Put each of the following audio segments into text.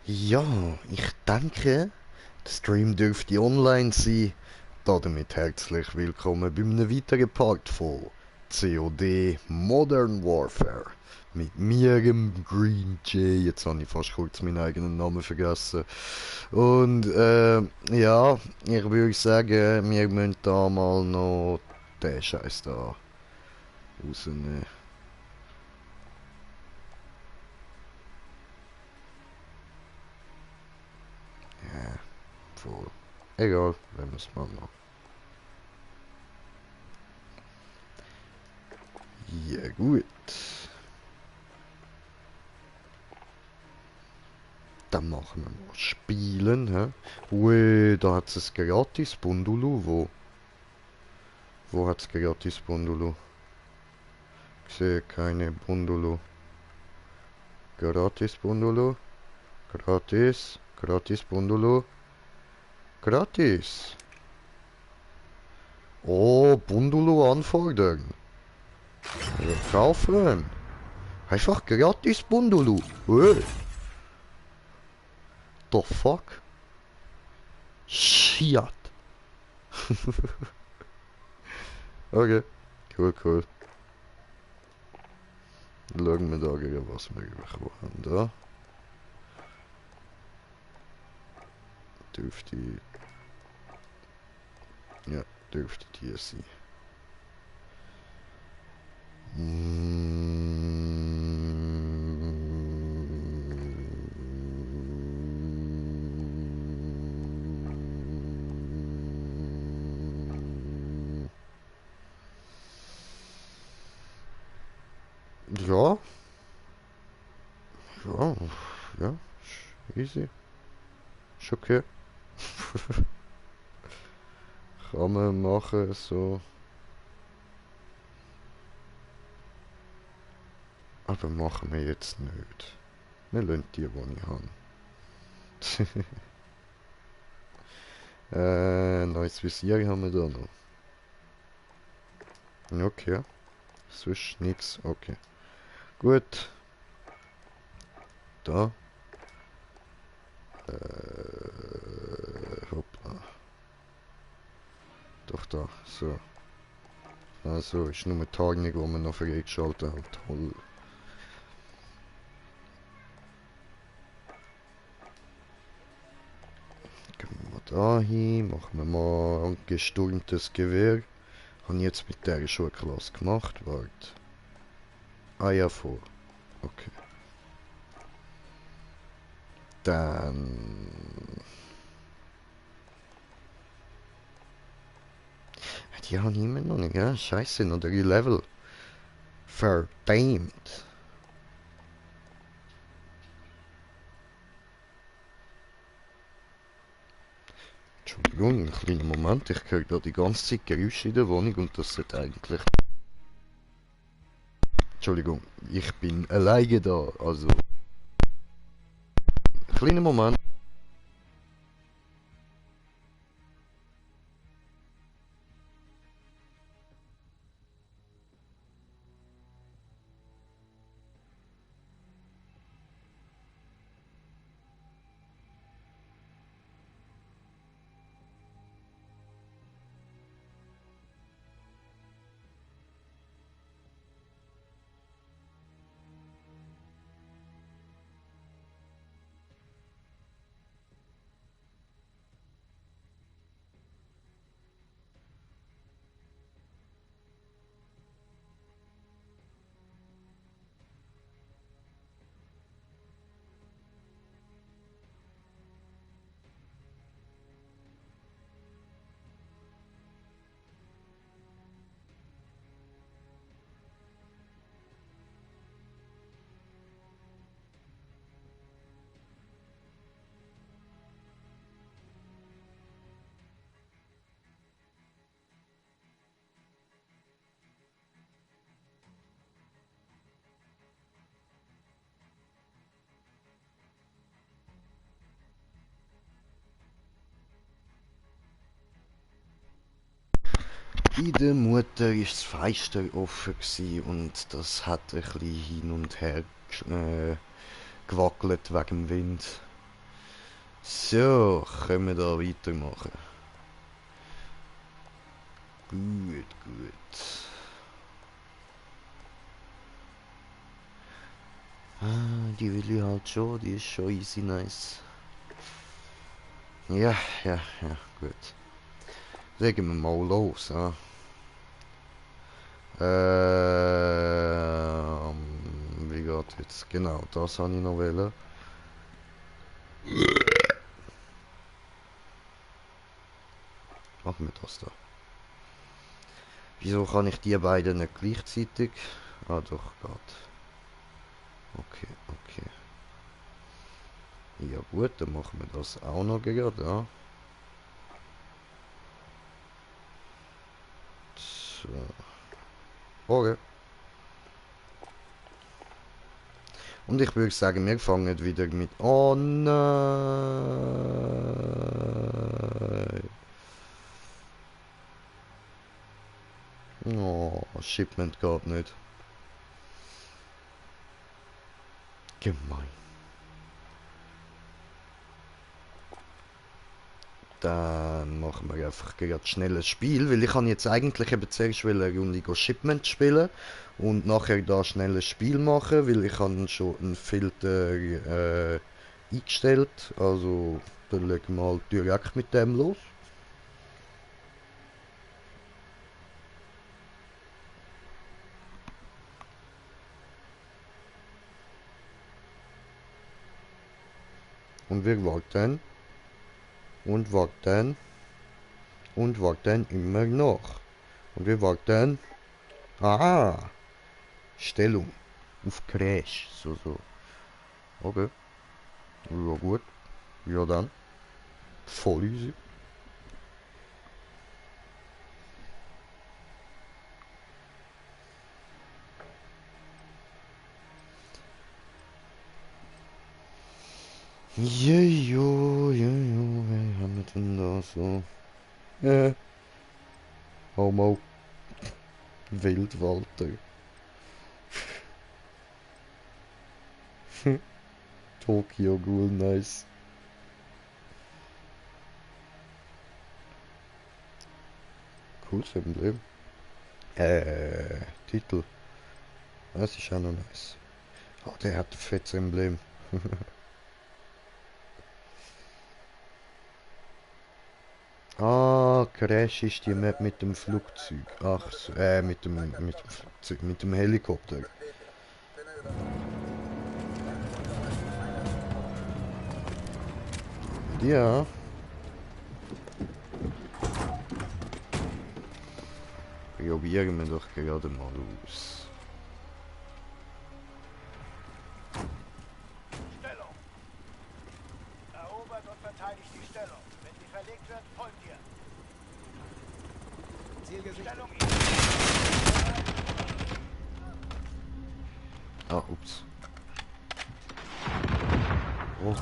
Ja, ich denke, der Stream dürfte online sein. Damit herzlich willkommen bei einem weiteren Part von COD Modern Warfare. Mit mir, dem Green Jay. Jetzt habe ich fast kurz meinen eigenen Namen vergessen. Und ja, ich würde sagen, wir müssen da mal noch den Scheiß da rausnehmen. Ja, voll. Egal, wenn wir es mal noch. Ja, gut. Dann machen wir mal Spielen, hä? Ui, da hat es gratis Bundulu. Wo hat es gratis Bundulu? Ich sehe keine Bundulu. Gratis Bundulu. Gratis. Gratis Bundulu. Gratis. Oh, Bundulu anfordern. Kaufen. Einfach gratis Bundulu. Ui. The fuck? Shit. Okay. Cool, cool. Schauen wir da gegen was wir bekommen haben. Da dürfte. Ja, dürfte die sein. Ja, ja, ja, easy. Ist okay. Kann man machen, so. Aber machen wir jetzt nicht. Wir lassen die ich habe. Neues Visier haben wir da noch. Okay. Sonst nichts. Okay. Gut. Da. Hoppla. Doch da. So. Also, ist nur die Tarnung, die wir noch freigeschaltet haben. Toll. Gehen wir mal da hin. Machen wir mal ein gesturmtes Gewehr. Habe ich jetzt mit der Schulklasse gemacht. Warte. Ah ja, vor. Okay. Dann... Die haben immer noch nicht, ja? Scheiße, noch 3 Level. Verdammt. Entschuldigung, einen kleinen Moment. Ich höre da die ganze Zeit Geräusche in der Wohnung und das sollte eigentlich... Entschuldigung, ich bin alleine da, also... Kleiner Moment. Bei der Mutter war das Fenster offen und das hat ein bisschen hin und her gewackelt wegen dem Wind. So, können wir da weitermachen. Gut, gut. Ah, die will ich halt schon, die ist schon easy nice. Ja, ja, ja, gut. Legen wir mal los, ja. Wie geht jetzt? Genau, das habe ich noch wollen. Machen wir das da. Wieso kann ich die beiden nicht gleichzeitig? Ah, doch, geht. Okay, okay. Ja gut, dann machen wir das auch noch gerade, ja. So. Okay. Und ich würde sagen, wir fangen wieder mit... Oh nein! Oh, Shipment geht nicht. Gemein. Dann machen wir einfach gerade schnell ein Spiel, weil ich kann jetzt eigentlich eben zuerst eine Runde Shipment spielen und nachher da schnell ein Spiel machen, weil ich habe schon einen Filter eingestellt. Also dann legen wir halt direkt mit dem los. Und wir warten und warten und warten immer noch. Und wir warten. Aha! Stellung. Auf Crash. So, so. Okay. Ja gut. Ja dann. Voll easy. Jejo, jejo, wer haben wir denn da so? Homo. Wildwalter. Tokyo Ghoul, nice. Cooles Emblem. Titel. Das ist auch noch nice. Oh, der hat ein fettes Emblem. Ah, Crash ist die Map mit dem Flugzeug. Ach, so, mit dem Flugzeug, mit dem Helikopter. Ja. Probieren wir doch gerade mal aus. Stellung. Erobert und verteidigt die Stellung. Wenn sie verlegt wird, folgt ihr. Zielgesicht. Stellung. Ah, ups. Oh.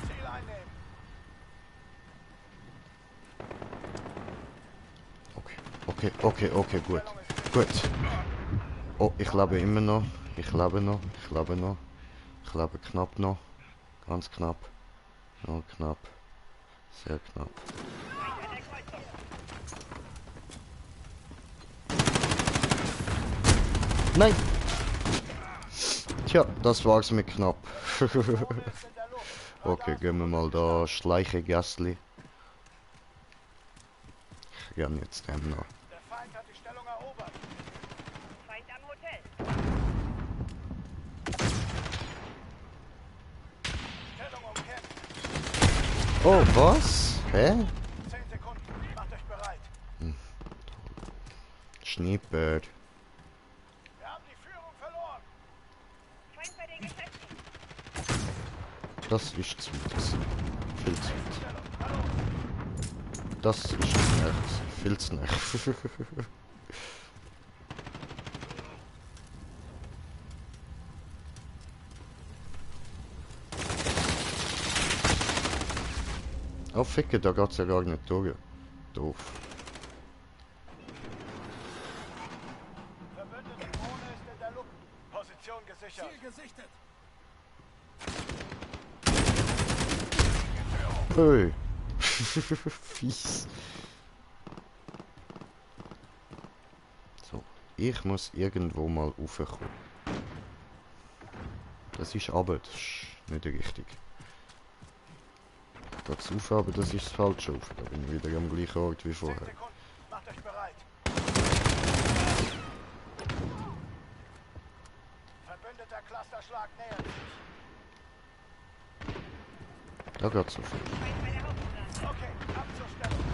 Ziel einnehmen. Okay, gut. Gut. Oh, ich lebe immer noch. Ich lebe noch. Ich lebe noch. Ich lebe knapp noch. Ganz knapp. Noch knapp. Sehr knapp. Nein! Tja, das war's mit knapp. Okay, gehen wir mal da. Schleiche Gastli. Ich gern jetzt dem noch. Der Feind hat die Stellung erobert. Feind am Hotel. Stellung umkämpft. Oh, was? Hä? 10 Sekunden. Macht euch bereit. Schneebird. Wir haben die Führung verloren. Feind bei den Geschäften. Das ist zu weit. Viel zu weit. Stellung. Hallo. Das ist echt viel zu nah. Oh, ficke, da geht's ja gar nicht durch. Doof. Position gesichert. Ziel gesichtet. Öh. Fies. So, ich muss irgendwo mal raufkommen. Das ist aber, das ist nicht richtig. Geht's rauf, aber das ist das falsche rauf. Da bin ich wieder am gleichen Ort wie 10 vorher. Sekunden. Macht euch bereit. Verbündeter Clusterschlag nähert sich. Da geht's rauf. Feind bei der Hauptstraße. Okay, ab zur Stellung.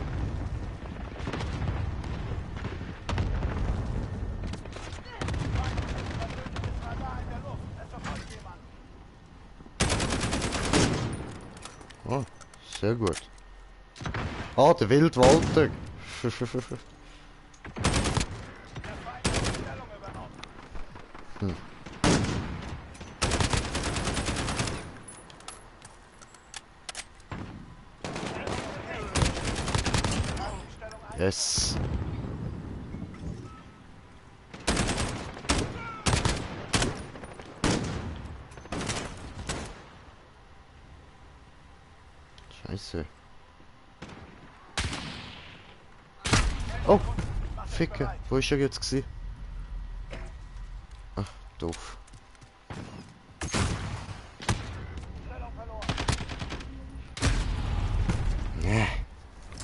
Verbündetes Radar in der Luft. Es verfolgt jemand. Ah, sehr gut. Ah, der Wildwalter. Der Feind hat die Stellung übernommen. Die Stellung ein. Yes. Scheiße. Oh, Ficke. Wo ist er jetzt gewesen? Ach, doof. Stellung verloren. Nee,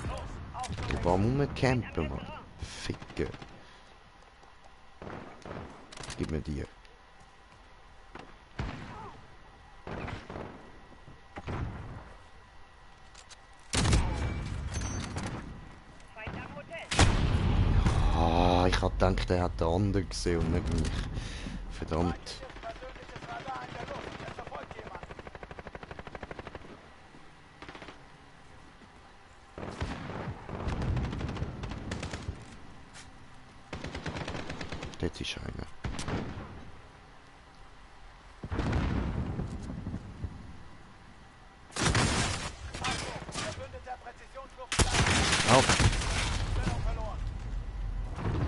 Los, auf zur du warst rumcampen, Mann. Ficke. Gib mir die. Feind am Hotel. Ah, ich hab gedacht, er hat den anderen gesehen und nicht mich. Verdammt. Persönliches Radar in der Luft. Es verfolgt jemand. Dort ist einer. Verbündeter Präzisionsluftschlag. Auf! Stellung verloren.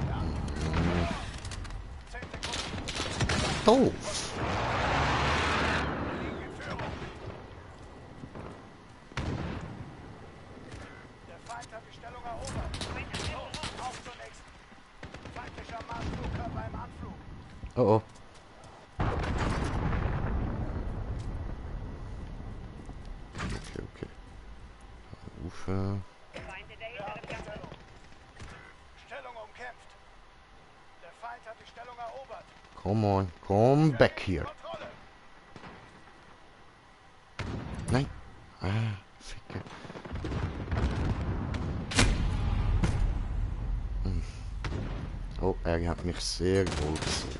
Ja. 10 Sekunden. Doof! Liegen in Führung. Der Feind hat die Stellung erobert. Feind am Restaurant. Auf zur nächsten. Feindlicher Marschflugkörper im Anflug. Oh oh. Okay, okay. Ufer. Feind in der Wir haben hinteren die Gasse. Stellung. Stellung umkämpft. Der Feind hat die Stellung erobert. Come on, come back here. Kontrolle. Nein. Ah, Ficke. Hm. Oh, er hat mich sehr wohl gesehen.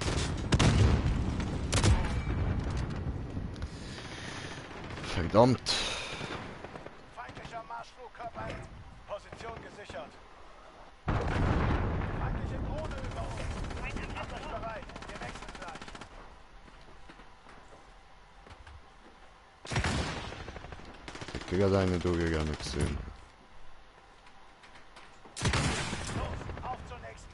Verdammt. Feindlicher Marschflugkörper in Position gesichert. Feindliche Drohne über uns. Feind am Macht euch Restaurant. bereit. Wir wechseln gleich. Ich hab gerade eine durchgegangen gesehen. Los, auf zur nächsten.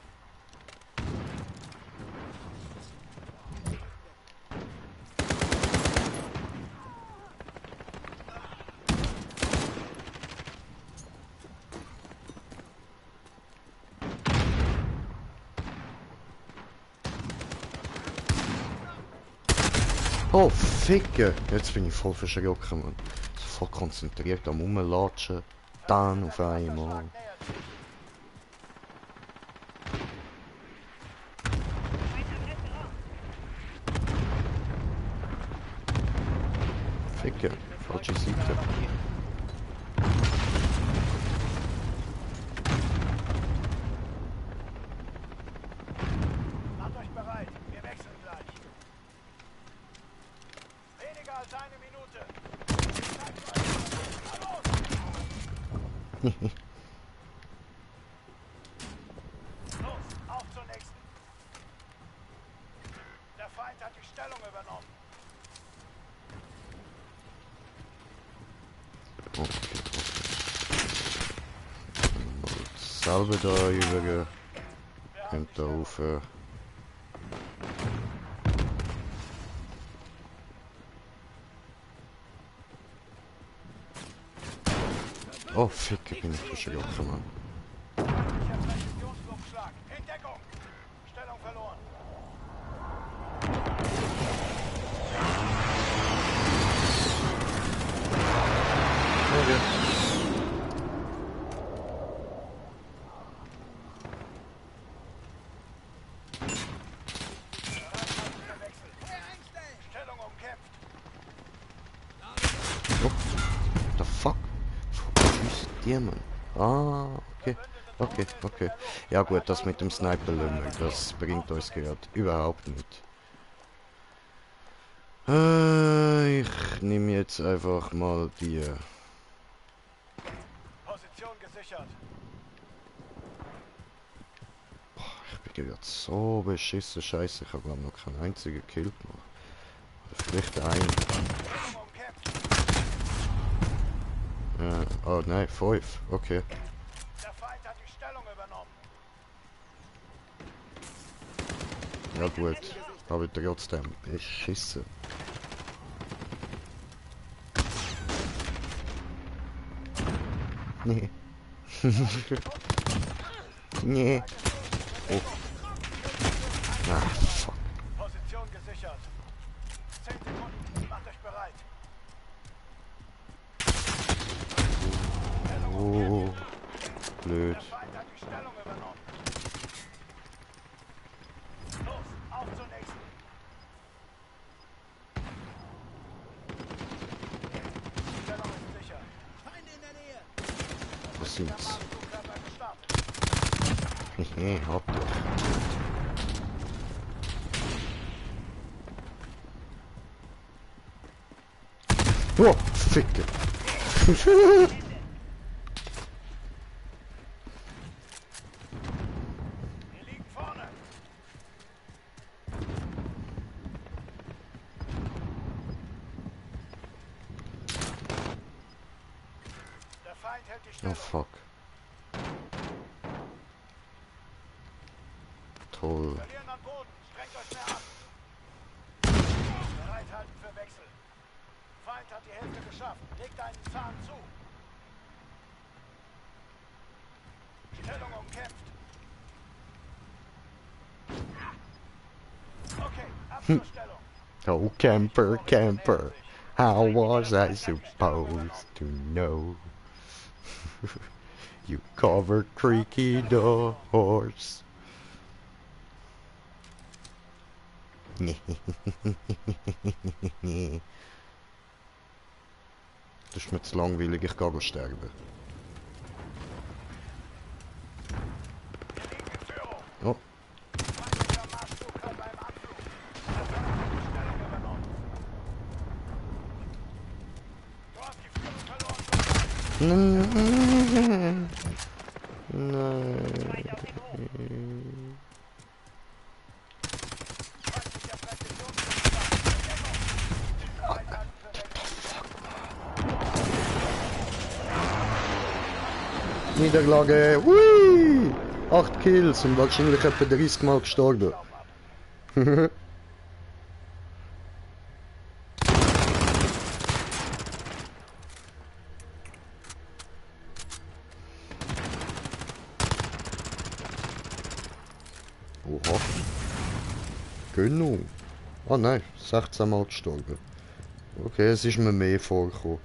Oh, Ficke! Jetzt bin ich voll verschrocken, Mann. So voll konzentriert am Rumlatschen. Dann auf einmal. Nähert sich. Feind am Restaurant. Ficke, falsche Seite. Macht euch bereit. Wir wechseln gleich. Weniger als eine Minute. Zeigt euch. Na los! Los, auf zur nächsten. Der Feind hat die Stellung übernommen. Okay, okay. Selber da über. Wir haben Und die da Stellung. rauf. Oh, Ficke, bin ich verschrocken, Mann. Feindlicher Präzisionsluftschlag. In Deckung. Stellung verloren. Okay. Bereithalten für Wechsel. Stellung umkämpft. Oh, the fuck? Wo ist der, Mann? Ah, okay. Okay. Ja gut, das mit dem Sniper-Lümmel, das bringt uns gerade überhaupt nicht. Ich nehme jetzt einfach mal die... Position gesichert. Ich bin gerade so beschissen, scheiße, ich habe glaube noch keinen einzigen Kill gemacht. Oder vielleicht einen. Stellung umkämpft. Oh nein, 5, okay. Der Feind hat die Stellung übernommen. Ja gut, aber trotzdem beschissen. Nee. Nee. Oh. Ah, fuck. Position gesichert. 10 Sekunden. Macht euch bereit. Oh. Blöd. Der Feind hat die Stellung übernommen. Los, auf zur nächsten. Stellung ist sicher. Was sind's? Marschflugkörper gestartet. Hehe, habt ihr. Oh, Ficke. Wir liegen vorne. Der Feind hält die Oh Stellung. fuck. Toll. Verlieren an Boden. Strengt euch mehr an. Bereithalten für Wechsel. Feind hat die Hälfte geschafft. Legt einen Zahn zu. Stellung umkämpft. Okay, ab zur Stellung. Oh, camper, camper. How was I supposed to know? You covered creaky doors. Das ist mir zu langweilig, ich gehe sterben. Wir liegen in Führung. Oh, Feindlicher Marschflugkörper im Anflug. Der Feind hat die Stellung übernommen. Du hast die Führung verloren. nein. Feind auf dem Hof. Feindlicher Präzisionsluftschlag. Bereithalten für Wechsel. Niederlage. Hui! 8 Kills und wahrscheinlich etwa 30 Mal gestorben. Oha. Gönnung. Ah nein, 16 Mal gestorben. Okay, es ist mir mehr vorgekommen.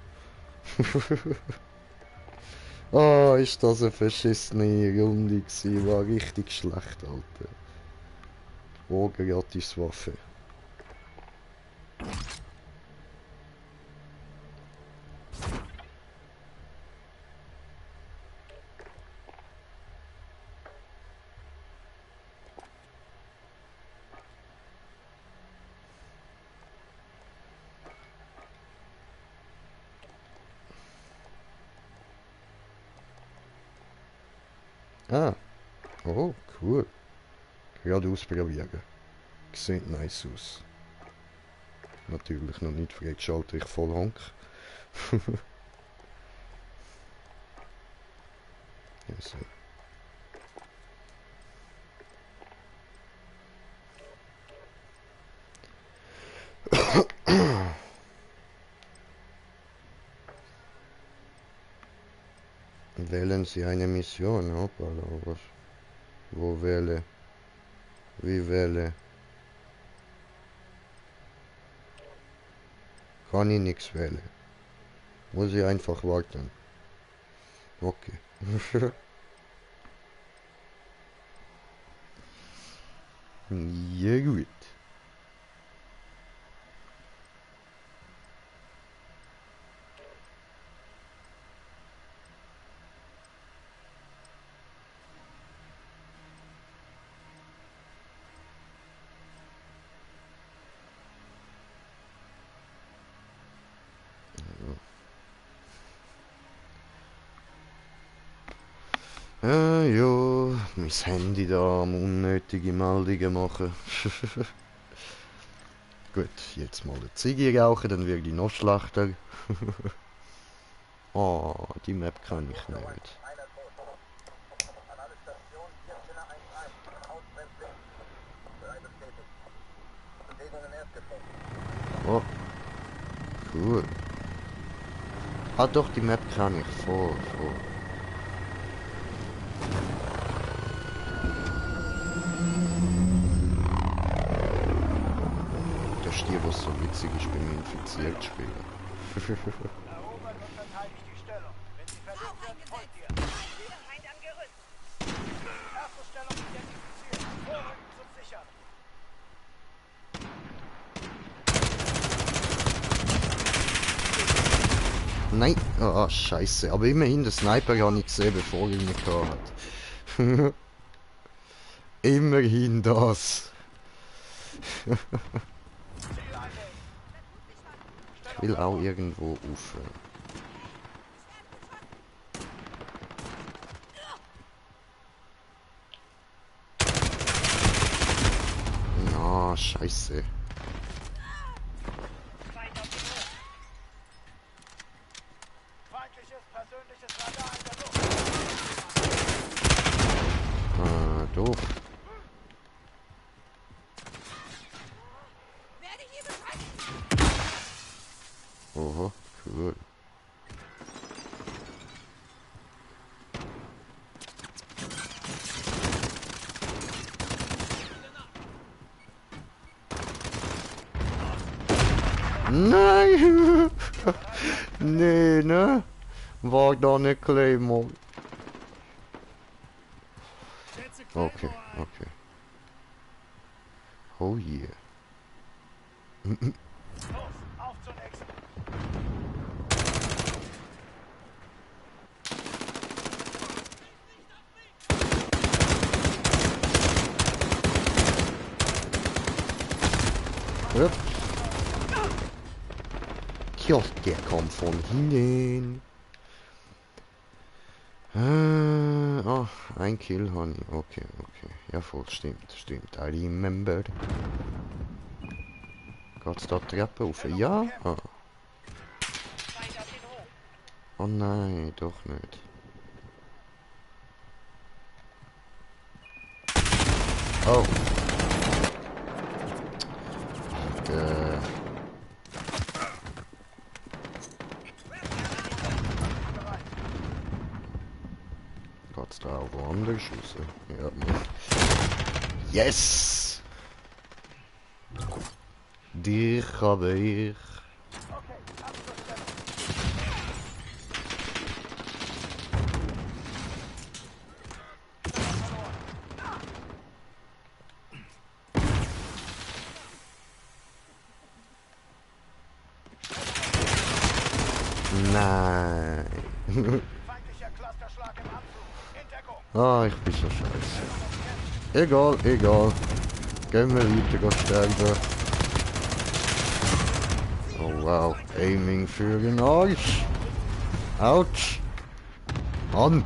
Ah, ist das eine verschissene Runde gewesen. War richtig schlecht, Alter. Oh, gratis Waffe. Ah. Oh, cool. Gerade ausprobieren. Sieht nice aus. Natürlich noch nicht freigeschaltet, ich voll Honk. Also. Wählen Sie eine Mission, hoppala, was? Wo wähle? Wie wähle? Kann ich nichts wählen. Muss ich einfach warten. Okay. Ja gut. Ja, mein Handy da am unnötige Meldungen machen. Gut, jetzt mal eine Ziege rauchen, dann werde ich noch schlechter. Oh, die Map kann ich nicht. Oh, cool. Ah doch, die Map kann ich voll. Das ist die, was so witzig ist beim infiziert spielen. Erobert und verteidigt die Stellung. Wenn sie verlegt wird, folgt ihr. Feind am Gerüst. Erste Stellung identifiziert. Vorrücken zum Sichern. Nein, ah scheiße. Aber immerhin, der Sniper habe ich gesehen, bevor er ihn gehabt hat. Immerhin das. Ziel einnehmen. Ich will auch irgendwo rauf. Na, scheiße. Feind auf dem Hof. Feindliches persönliches Radar in der Luft. Ah, doof. Oho, cool. Nein! Nee, ne? War da eine Claymore. Okay. Oh yeah. Los, auf zur nächsten. Ja. Tja, der kommt von hinten. Ah, ein Kill, Honey. Okay. Ja, voll, stimmt. I remember. Geht's da die Treppe rauf? Ja? Ah. Feind auf den Hof. Oh nein, doch nicht. Oh. Geht's da auch woanders raus? Ja. Yes! Dich habe ich. Okay, Abschlussstellung. Nein. Feindlicher Clusterschlag im Anflug. Hintergrund. Ah, ich bin so scheiße. Egal. Gehen wir weiter sterben. Oh wow, aiming für den Arsch. Autsch. An.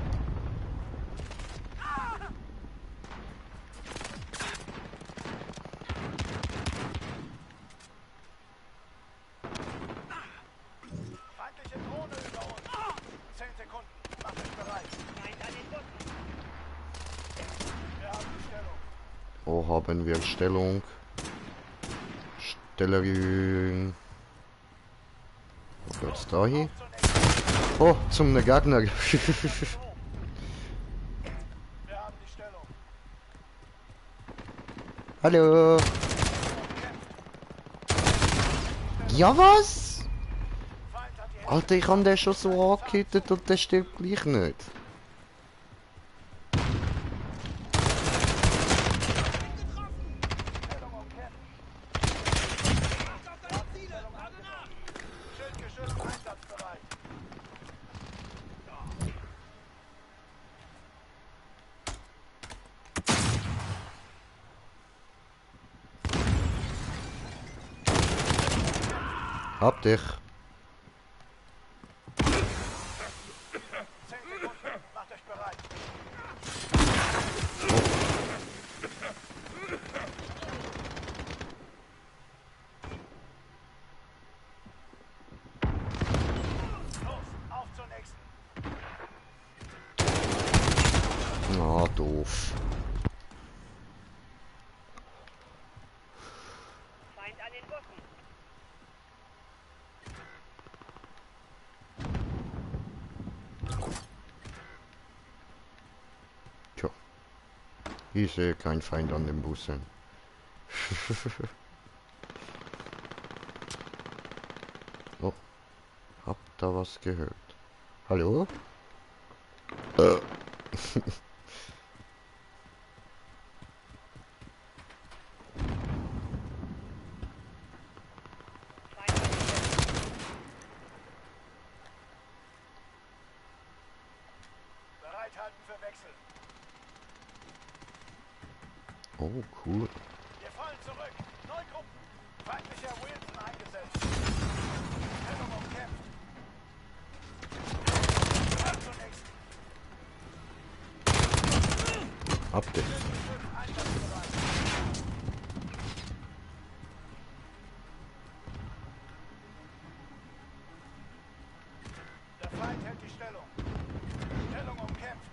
Feindliche Drohne über uns. 10 Sekunden. Macht euch bereit. Feind an den Bussen. Wir haben die Stellung. Oh, haben wir Stellung. Stellung. Wo geht's da hin? Zur nächsten. Oh, zum Gegner. Hallo. Ja, was? Feind hat die Hälfte Alter, ich habe den schon so angehittet und der stirbt gleich nicht. Stellung umkämpft. Schildgeschütz einsatzbereit. Hab dich. 10 Sekunden. Macht euch bereit. Los, auf zur nächsten. Ah, doof. Feind an den Bussen. Tja. Ich sehe keinen Feind an den Bussen. Oh. Hab da was gehört. Hallo? Feind an den Bussen. Bereithalten für Wechsel. Oh, cool. Wir fallen zurück. Neugruppen. Feindlicher Wilson eingesetzt. Stellung umkämpft. Auf zur nächsten. Hab dich. Schildgeschütz einsatzbereit. Der Feind hält die Stellung. Stellung umkämpft.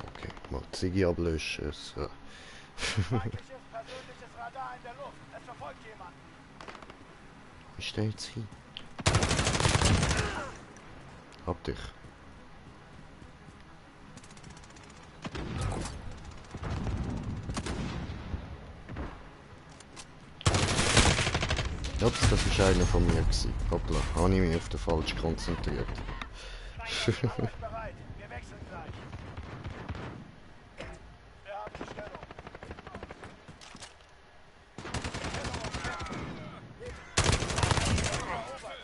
Okay, mal Ziggy ablöschen. So. Feindliches persönliches Radar in der Luft. Es verfolgt jemand. Wo ist der jetzt hin? Hab dich. Ups, das ist einer von mir gewesen. Hoppla, habe ich mich auf den falsch konzentriert. Macht euch bereit. Wir wechseln gleich. Wir haben die Stellung. Stellung umkämpft. Erobert.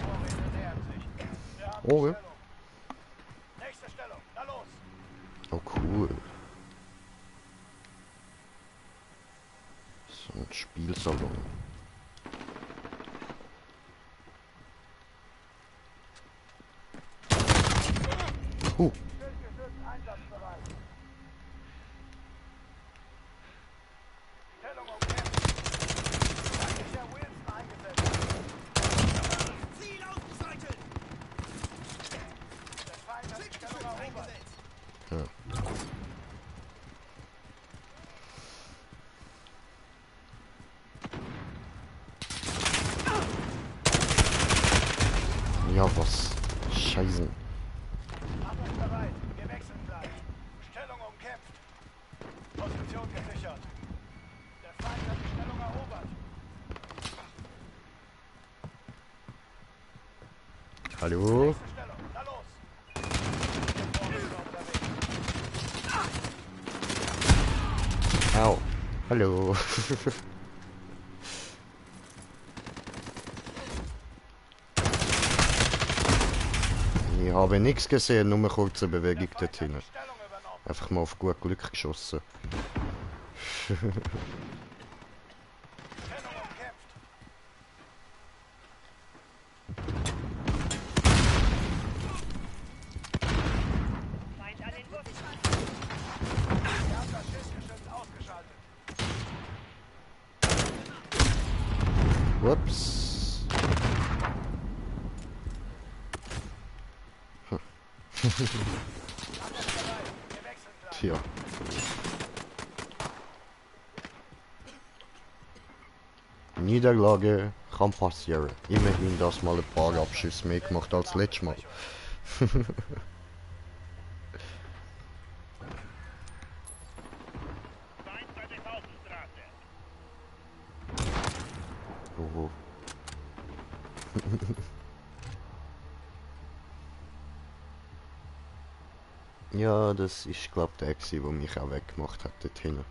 Vorräte nähern sich. Wir haben die Oh, ja. Stellung. Nächste Stellung. Na los. Oh, cool. So ein Spielsalon. Schildgeschütz einsatzbereit. Stellung umkämpft. Feindlicher Wilson eingesetzt. Ziel ausgeschaltet! Der Feind hat die Stellung erobert. Ja. Ja, was? Scheißen. Macht euch bereit. Wir wechseln gleich. Stellung umkämpft. Position gesichert. Der Feind hat die Stellung erobert. Hallo? Nächste Stellung. Na los. Vorrücker unterwegs. Au. Hallo. Ich habe nichts gesehen, nur eine kurze Bewegung Der Feind dort hat hinten. die Stellung übernommen. Einfach mal auf gut Glück geschossen. Stellung umkämpft. Feind an den Bussen. Wir haben das Schildgeschütz ausgeschaltet. Ups. Macht euch bereit. Wir wechseln gleich. Tja. Niederlage kann passieren. Immerhin das mal ein paar Abschüsse mehr gemacht als letztes Mal. Oh. Ja, das ist glaub der gsi, der mich auch weggemacht hat dort hinten.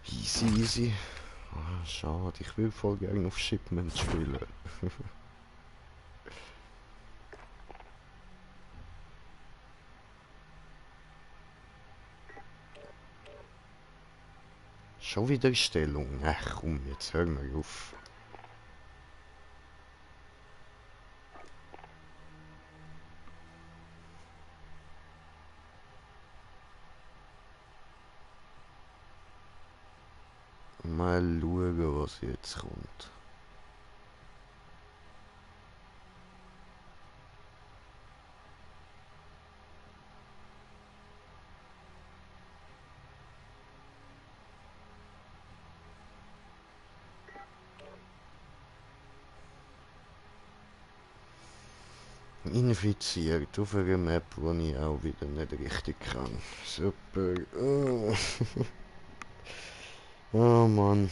Easy, easy. Ah, schade, ich will voll gerne auf Shipment spielen. Schon wieder Stellung. Ach komm, jetzt hör mal auf. Mal schauen, was jetzt kommt. Infiziert auf einer Map, die ich auch wieder nicht richtig kann. Super. Oh, oh Mann.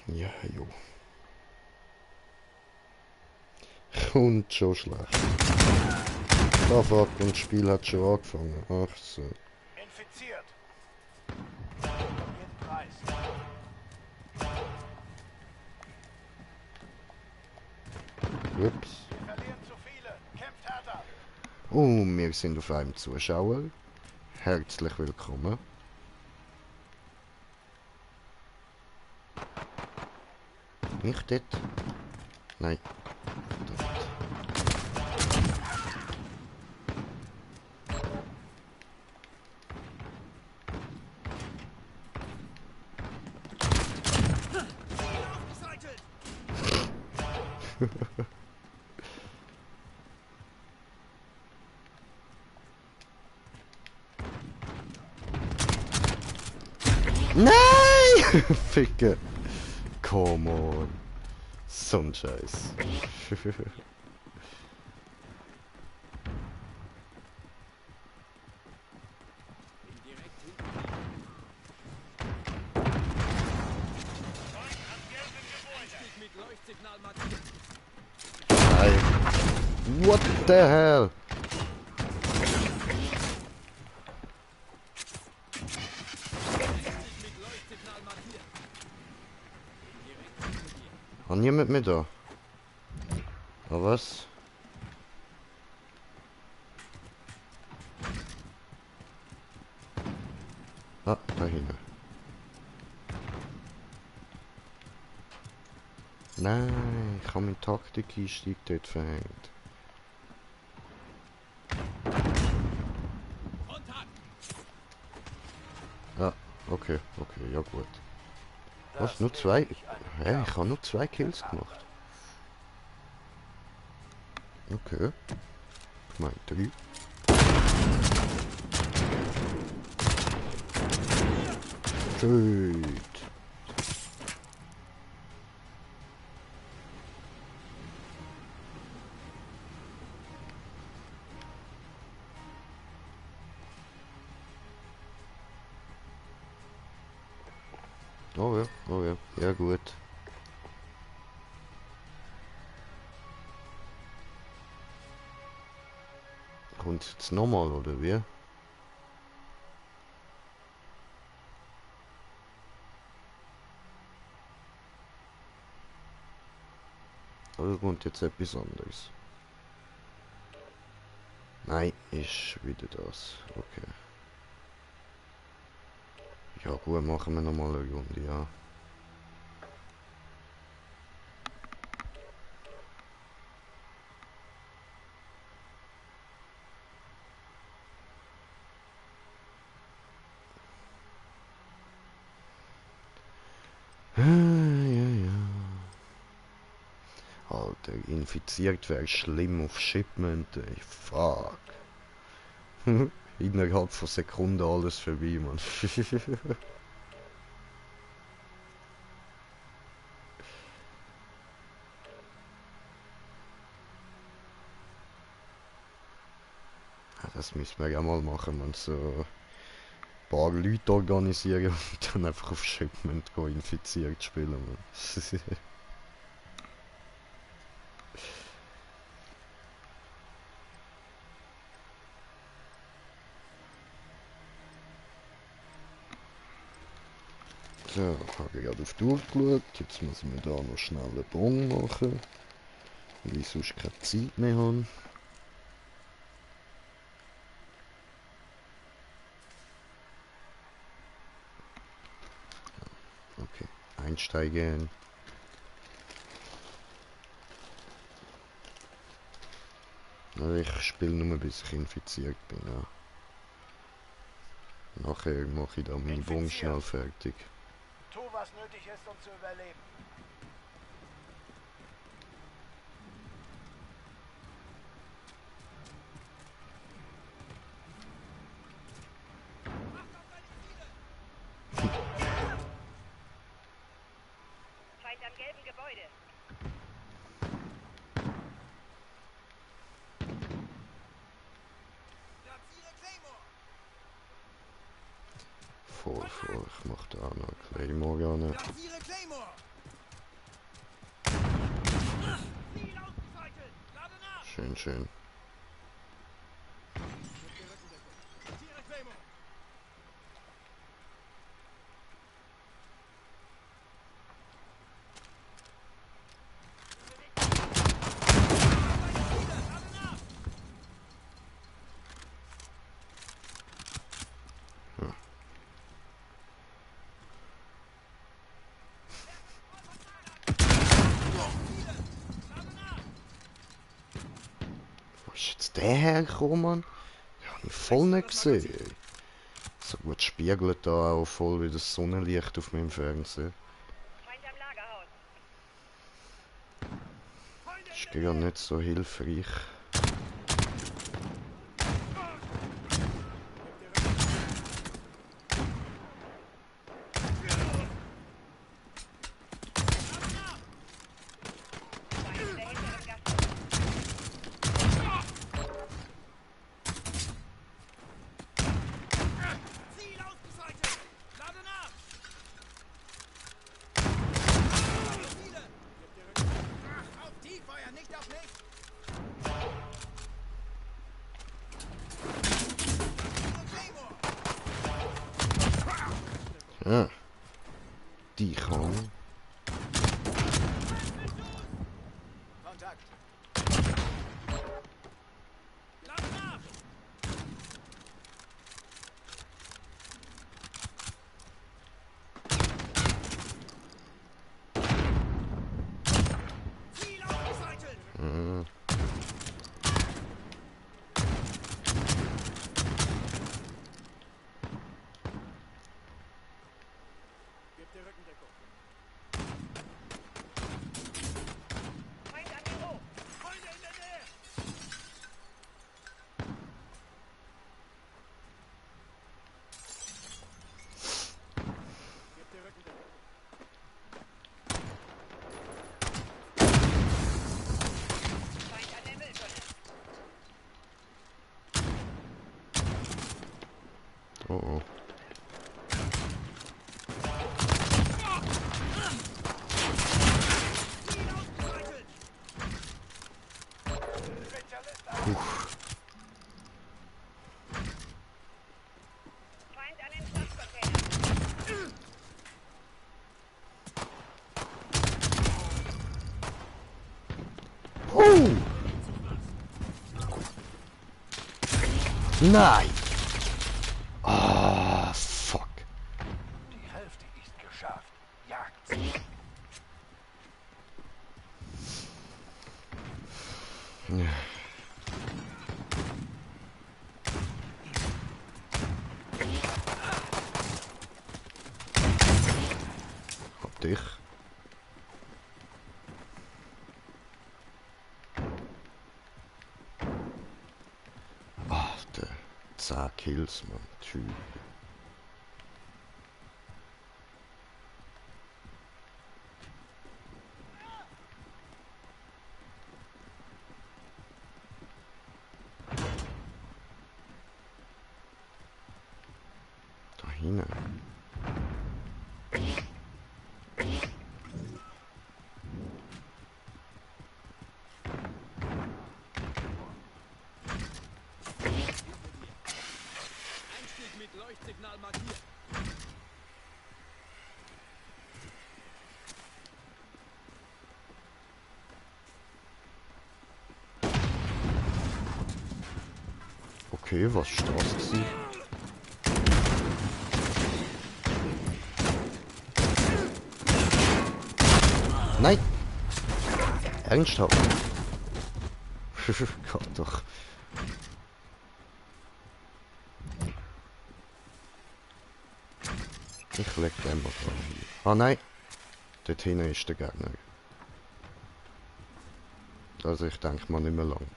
Ja, jo. Und schon schlecht. Ah fuck, und das Spiel hat schon angefangen. Ach so. Infiziert. Um jeden Preis. Ups. Wir verlieren zu viele. Kämpft härter. Oh, wir sind auf einem Zuschauer. Herzlich willkommen. Nicht dort. Nein. Dort. Ausgeschaltet! Nein! Ficke. Come on. So ein Scheiß. Mit Leuchtsignal markiert. Nein. What the hell? Mit Leuchtsignal markiert. Hat niemand mehr da? Ah, was? Ah, da hinten. Nein, ich habe meinen Taktik-Einstieg dort verhängt. Kontakt! Ah, okay, ja gut. Was, nur zwei? Hä, ich habe nur 2 Kills gemacht. Okay. Ich meine 3. Gut. Oh ja, ja gut. Kommt jetzt nochmal, oder wie? Oder kommt jetzt etwas anderes? Nein, ist wieder das. Okay. Ja gut, machen wir nochmal eine Runde, ja. Ja, ja. Alter, infiziert wäre schlimm auf Shipment, ey. Fuck. Innerhalb von Sekunden alles vorbei, Mann. Ja, das müssen wir ja mal machen, man. So ein paar Leute organisieren und dann einfach auf Shipment gehen, infiziert spielen, man. So, habe gerade auf die Uhr geschaut. Jetzt müssen wir da noch schnell einen Bon machen, weil ich sonst keine Zeit mehr habe. Okay, einsteigen. Na, ich spiele nur bis ich infiziert bin. Ja. Nachher mache ich da meinen Bon schnell fertig. Tu, was nötig ist, um zu überleben. Feind am gelben Gebäude. Voll, ich mach da auch noch Claymore gerne. Platziere Claymore! Ziel ausgeschaltet! Lade nach! Schön, schön. Platziere Claymore! Wo ist jetzt der hergekommen, Mann? Den hab ich voll nicht gesehen. Ey. So gut spiegelt da auch voll wie das Sonnenlicht auf meinem Fernseher. Feind am Lagerhaus. Ist gar nicht so hilfreich. Feind in der hinteren Gasse. Ziel ausgeschaltet! Lade nach! Ziele! Auf die Feuer, nicht auf mich! Claymore! Ja. Die kann. Kontakt. Lade nach! Ziel ausgeschaltet! Gib dir Rückendeckung. Feind am Büro. Freunde in der Nähe! Gib dir Rückendeckung. Feind an der Mülltonne. Oh oh. Ziel ausgeschaltet! Spezialist Feind an den Frachtcontainer. Nein! Ah, fuck. Die Hälfte ist geschafft. Jagd. Hab dich. 10 Kills, man. Tschüss. Da hinten. Einstieg mit Leuchtsignal markiert. Okay, was ist das gewesen? Nein! Ernsthaft? Gott doch. Ich leg den mal dran hier. Ah nein! Dort hinten ist der Gegner. Also ich denke mal nicht mehr lang.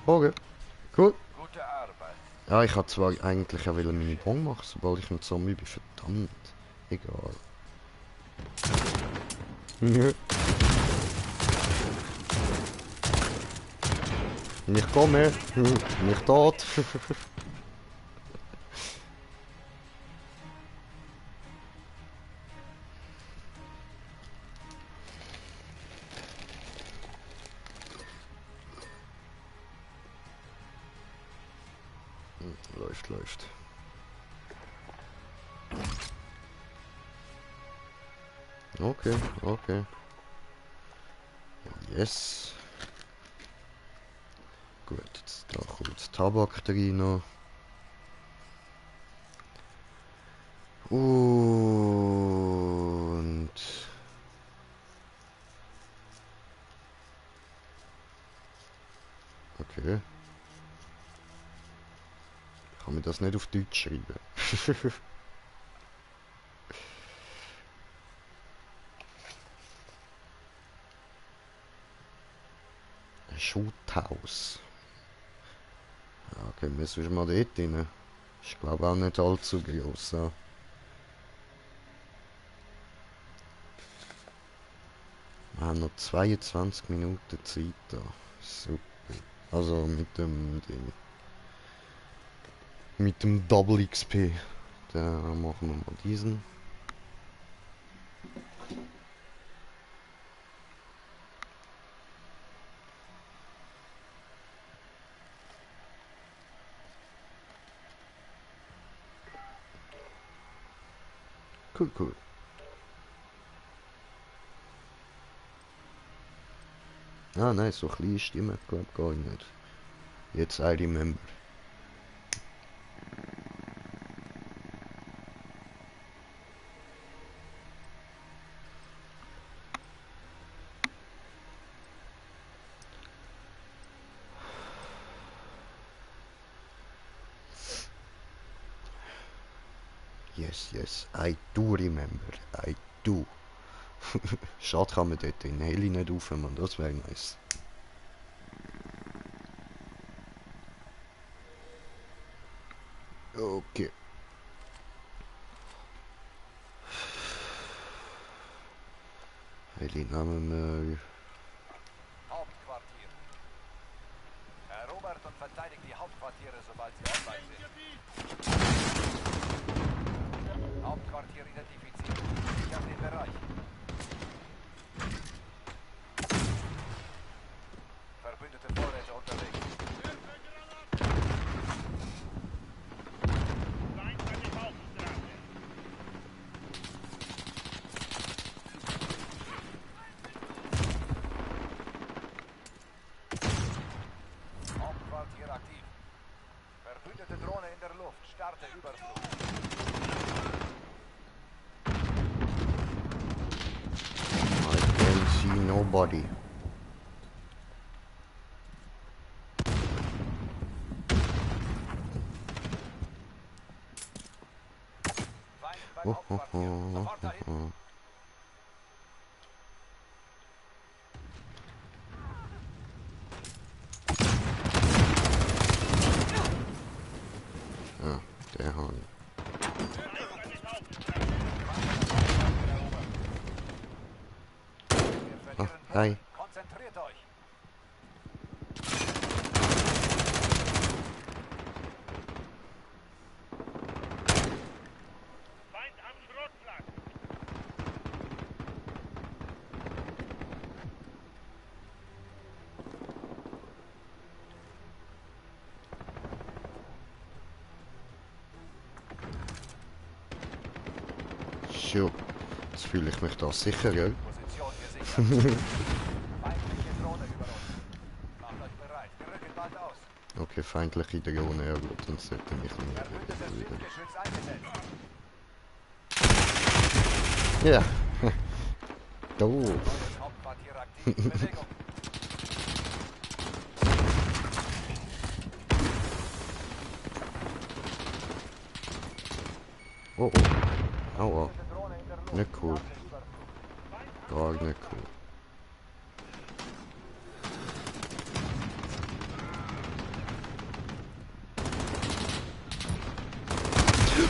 Okay, gut. Gute Arbeit. Ja, ich hatte zwar eigentlich auch meine Bong machen, sobald ich ein Zombie bin. Verdammt. Egal. Ich komme. Nicht tot. Läuft, läuft. Okay, okay. Yes. Gut, jetzt da kommt Tabak drin noch. Und... Okay. Kann man das nicht auf Deutsch schreiben? Ein Schutthaus. Okay, müssen wir mal dort rein. Ich glaube auch nicht allzu groß. Ja. Wir haben noch 22 Minuten Zeit da. Super. Also mit dem Ding. Mit dem Double XP. Da machen wir mal diesen. Cool, cool. Ah nein, so kleine Stimme glaube gar nicht. Jetzt I remember. Yes, yes, I do remember. I do. Schade kann man dort in Heli nicht aufnehmen, das wäre nice. Okay. Heli nehmen wir. Hauptquartier. Erobert und verteidigt die Hauptquartiere, sobald sie online sind. Hauptquartier identifiziert. Sichert den Bereich. Verbündete Vorräte unterwegs. Hauptquartier aktiv. Verbündete Drohne in der Luft. Starte Überflug. I can see nobody. Feind beim Oh, Hauptquartier. Sofort dahin. Konzentriert euch. Feind am Schrotplatz. So, jetzt fühle ich mich da sicher, gell? Position gesichert. Feindliche Drohne über uns. Macht euch bereit. Wir rücken bald aus. Okay, feindliche Drohne, ja gut, dann sollte ich mich nicht Verbündetes wieder. Fluggeschütz eingesetzt. Ja, doof. Neues Hauptquartier aktiv. Bewegung. Oh oh, aua, Diese Drohne in der Luft. nicht cool, Jagd ist gar nicht cool.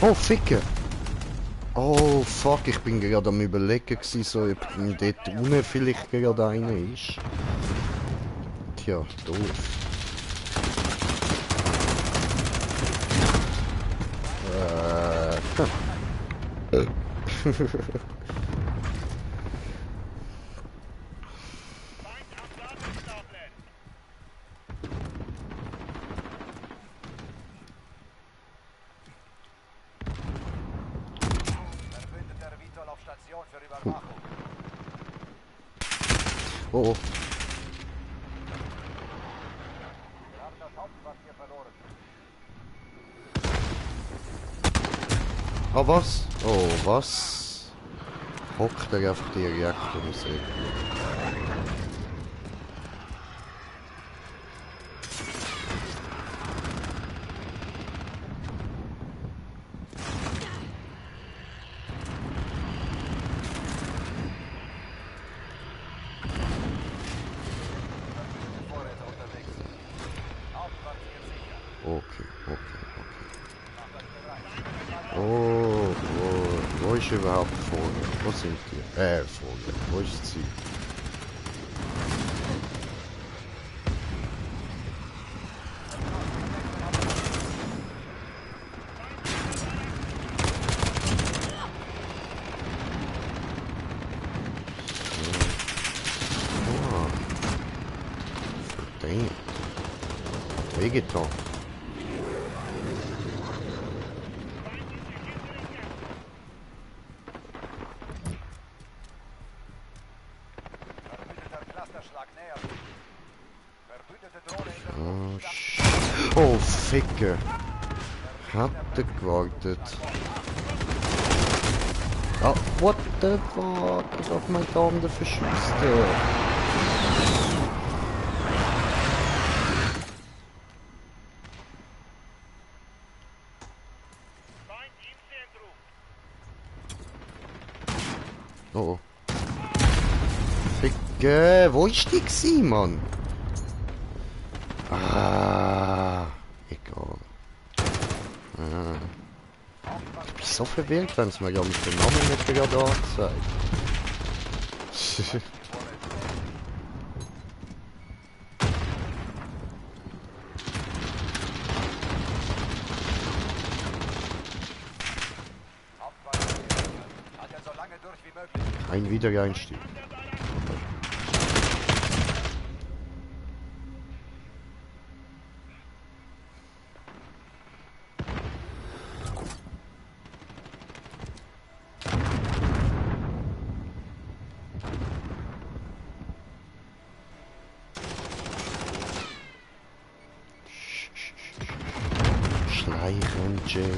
Oh, Ficke! Oh, fuck, ich bin gerade am überlegen gewesen, so, ob dort unten vielleicht gerade einer ist. Tja, doof. Feind am Gabelstapel. Verbündeter Vitol auf Station für Überwachung. Oh, oh. Wir haben das Hauptquartier verloren. Ah, was? Oh, was? Hockt er einfach direkt ums Eck. Vorräte unterwegs. Hauptquartier sicher. Okay, okay, Macht euch bereit. okay. Oh, wo ist überhaupt Vogel? Wo sind die? Vogel. Wo ist sie? Ah, verdammt. Vegeta. Verbündeter Clusterschlag näher. Verbündete Drohne in der Oh, Luft. oh, Ficke. Hat er gewartet. Ah, what the fuck? Ich hab meinen Daumen da verschüsst. Feind im Zentrum. Oh, oh. Ficke, wo ist die gewesen, Mann? Ah, egal. Ah. Ich bin so verwirrt, wenn es mir ja mit dem Namen nicht gerade anzeigt. Hauptquartier sicher. Hat er so lange durch wie möglich. Ein Wiedereinstieg. Schleichen, Jay.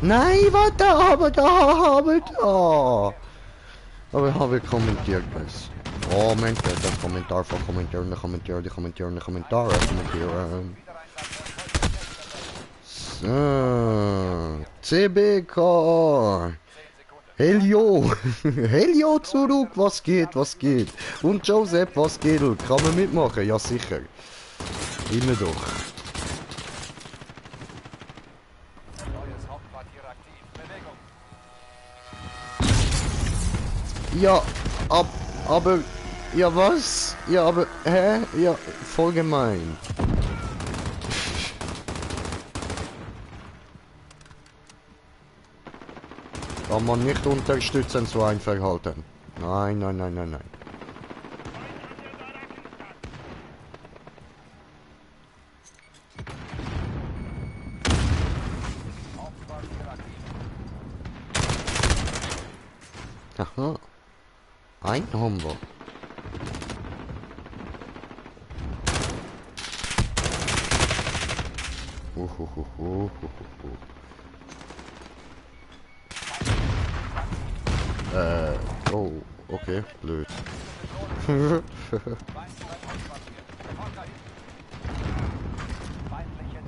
Nein, warte, aber da. Aber ich habe kommentiert, was. Oh, Mensch, der Kommentar von kommentieren. So, CBK. 10 Sekunden. Helio. Helio zurück, was geht? Und Joseph, was geht? Kann man mitmachen? Ja, sicher. Immer doch. Neues Hauptquartier aktiv. Bewegung. Ja, aber Ja, was? Ja, aber, hä? Ja, voll gemein. Kann man nicht unterstützen, so ein Verhalten. Nein, nein, nein, nein, nein. Aha. Ein haben wir. Oh, okay, blöd. Feindliche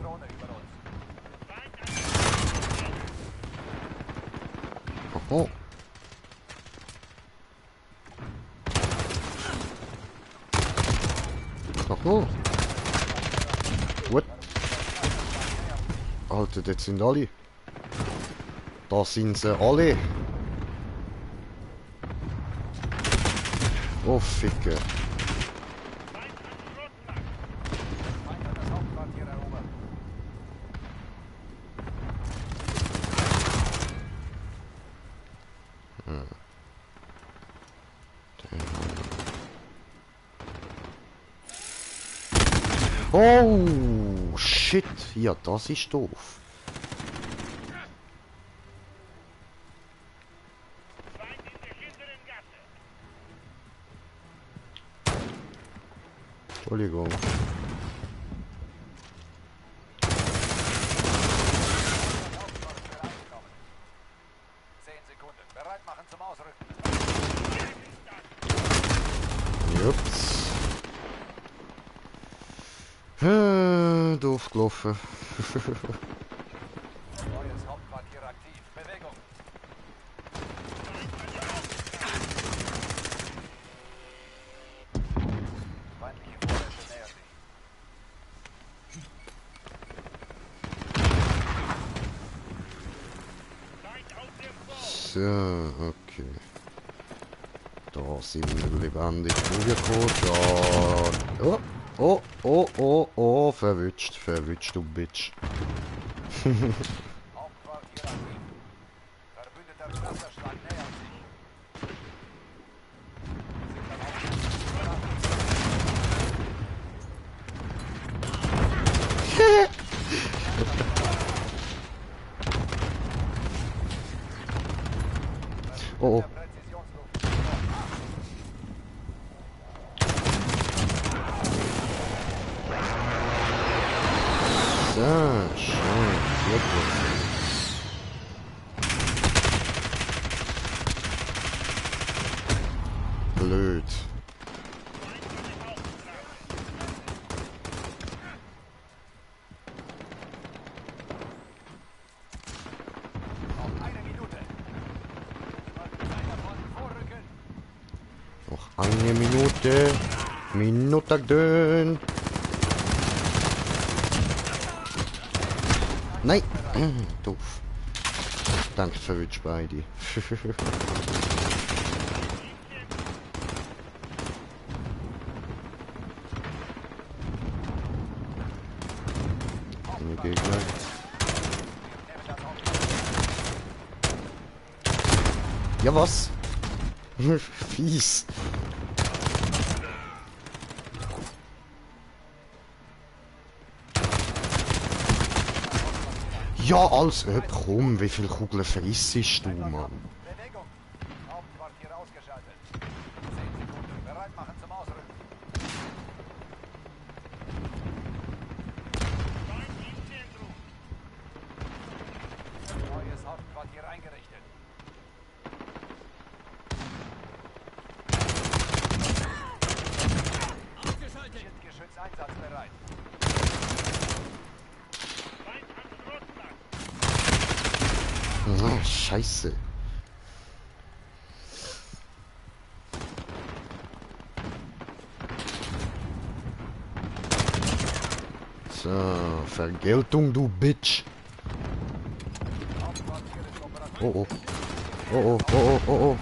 Drohne über uns. Oh. Oh. What? Alter, das sind alle. Da sind sie alle. Oh, Ficke. Feind hat das Hauptquartier erobert. Oh, shit. Ja, das ist doof. Feind in der hinteren Gasse. Entschuldigung. Hauptquartier eingenommen. 10 Sekunden. Bereit machen zum Ausrücken. Jups. Doof gelaufen. Neues Hauptquartier aktiv. Bewegung. Feindliche Vorräte nähern sich. Feind auf dem Bau. So, okay. Da sind wir lebendig durchgekommen. Da. Oh, oh, oh, oh, oh. Verwünscht, verwünscht, du Bitch. Hauptquartier aktiv. Verbündeter Clusterschlag nähert sich. Sind am Oh, oh. Präzisionsluft. So, schön. Wirklich. Blöd. Noch eine Minute. Zeit davon. Vorrücken. Noch eine Minute. Minute dünn. Nein. Doof. Danke, verwünscht beide. Eine Gegner. Ja, was? Fies. Ja, als ob. Komm, wie viel Kugeln frissest du, Mann? Bewegung. Hauptquartier ausgeschaltet. 10 Sekunden. Bereit machen zum Ausrücken. Feind im Zentrum. Neues Hauptquartier eingerichtet. Ausgeschaltet! Schildgeschütz einsatzbereit. Feind am Schrottplatz. Ah, Scheiße. So, Vergeltung, du Bitch. Hauptquartier ist operativ. Oh, oh. Oh, oh, oh, oh, oh, oh.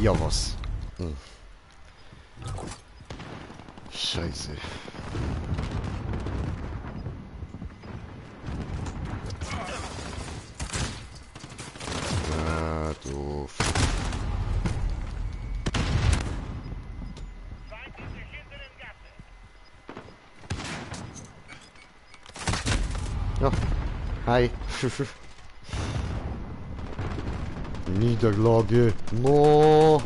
Ja, was? Hm. Scheiße. Doof. Feind in der hinteren Gasse. Ja. Hi. Niederlage. No. Rückzug.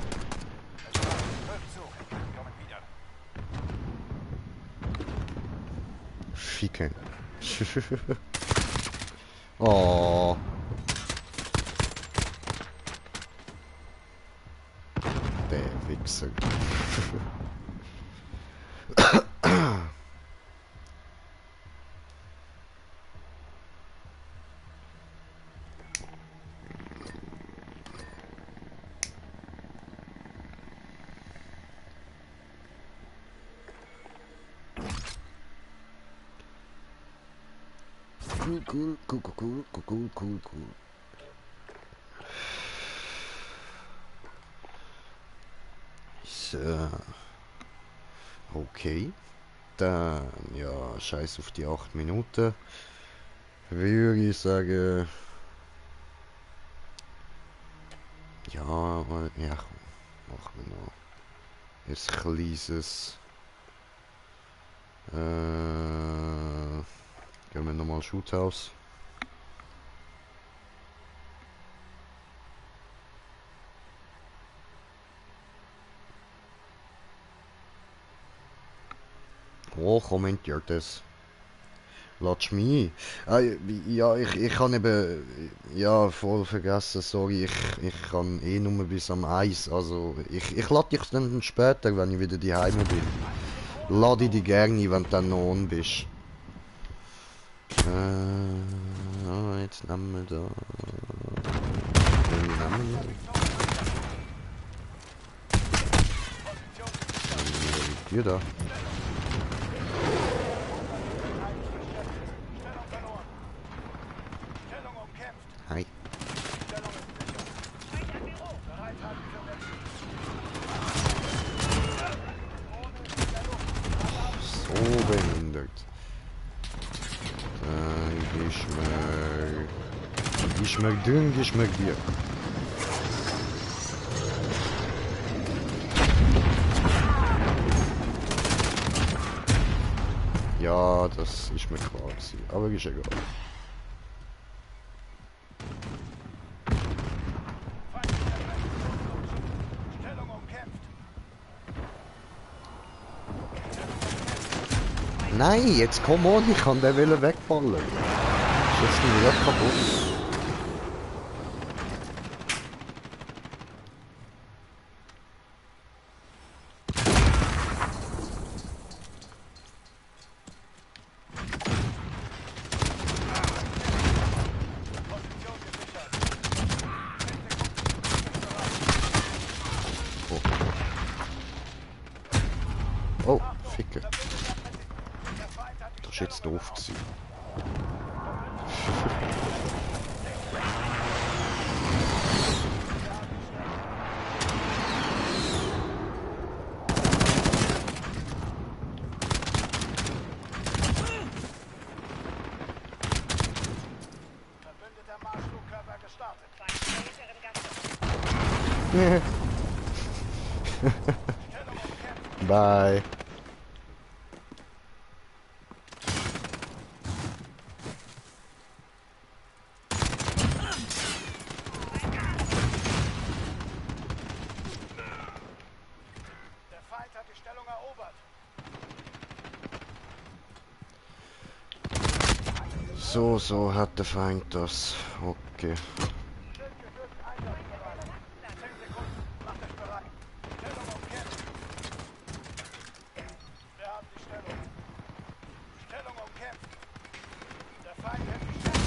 Kommen wieder. Ficken. Oh. Der Wichser. Cool. So. Okay. Dann, ja, scheiß auf die 8 Minuten. Würde ich sagen. Ja, komm, machen wir noch. Ein kleines. Gehen wir nochmal Shoothouse. Oh, kommentiert es. Latsch mich. Ah, ja, ich kann eben. Ja, voll vergessen, sorry. Ich kann eh nur bis am Eis. Also, ich lade dich dann später, wenn ich wieder daheim bin. Lade ich dich gerne, wenn du dann noch on bist. Jetzt nehmen wir da. Hier da. Stellung verloren. Stellung umkämpft. Hi. Stellung ist sicher. Bereit halten für Wechsel. So behindert. Geschmack drin, Geschmack dir. Ja, das ist mir klar gewesen, aber ist egal. Stellung umkämpft. Nein, jetzt komm on, ich kann den wollen wegballen. Ist jetzt wieder kaputt. Position gesichert. Oh, Ficke. Der Feind hat die Das ist jetzt doof gewesen. verbündeter Marschflugkörper gestartet. Stellung umkämpft. Bye. Der Feind hat die Stellung erobert. So hat der Feind das. Okay. Sind geführt einsatzbereit. 10 Sekunden. Macht euch bereit. Stellung umkämpft. Wir haben die Stellung. Stellung umkämpft. Der Feind hält die Stellung.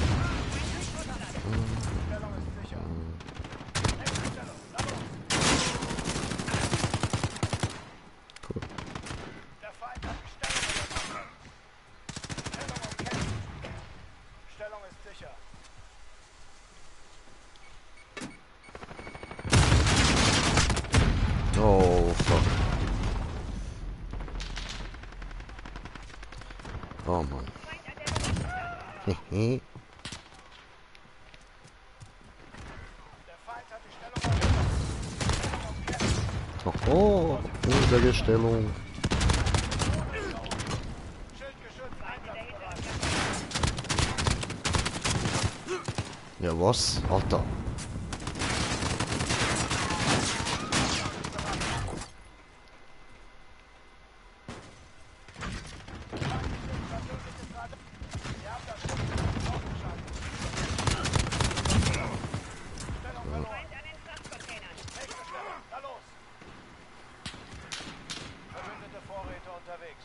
Die Stellung ist sicher. Nächste Stellung. Na los. Cool. Der Feind hat die Stellung übernommen. Stellung umkämpft. Stellung ist sicher. Der Feind hat die Stellung erobert. Oh, unsere Stellung. Schildgeschütz einsatzbereit. Ja, was? Alter. Wir haben das Schiff ausgeschaltet. Stellung verloren. Feind an den Frachtcontainern. Nächste Stellung. Na los. Verbündete Vorräte unterwegs.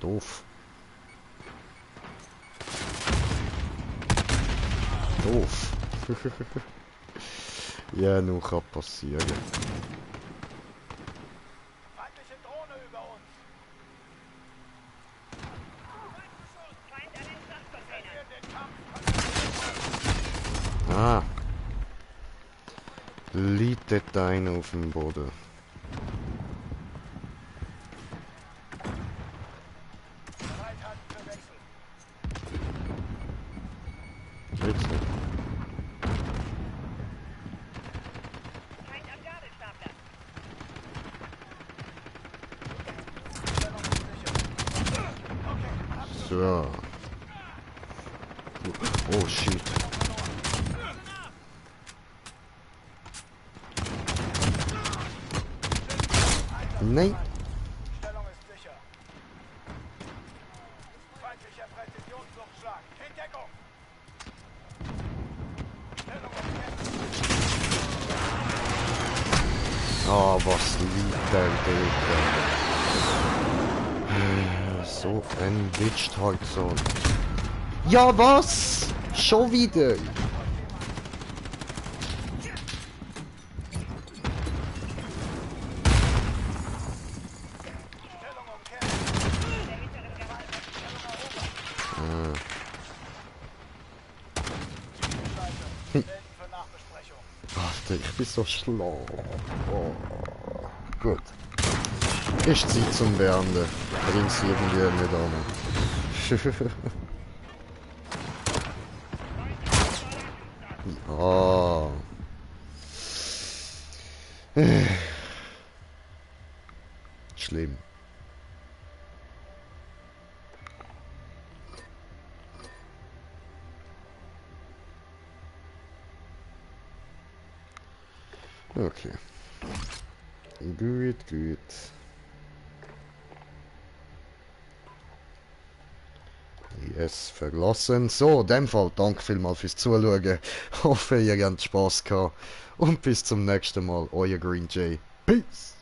Doof. Doof. Ja, nur kann passieren. Feindliche Drohne über uns. Feind an den Frachtcontainern. Wir den Kampf. Ah. Liegt dort einer auf dem Boden. Bereithalten für Wechsel. Wechsel. Feind am Gabelstapler. Stellung ist sicher. Okay, Abschluss. So. Oh shit. Nein. Stellung ist sicher. Feindlicher Präzisionsluftschlag. In Deckung. Stellung umkämpft. Ah, was liegt da dort? So ein Witch halt so. Ja, was? Schon wieder? Stellung umkämpft. Der hintere Gewalt. Stellung erobert. Melden für Nachbesprechung. Alter, ich bin so schlau. Oh. Gut. Ist Zeit zum Beenden. Bring's irgendwie nicht an. Ja. Schlimm. Okay. Gut, gut. Yes, verlassen. So, in dem Fall, danke vielmals fürs Zuschauen. Hoffe, ihr habt Spaß gehabt. Und bis zum nächsten Mal, euer Green Jay. Peace!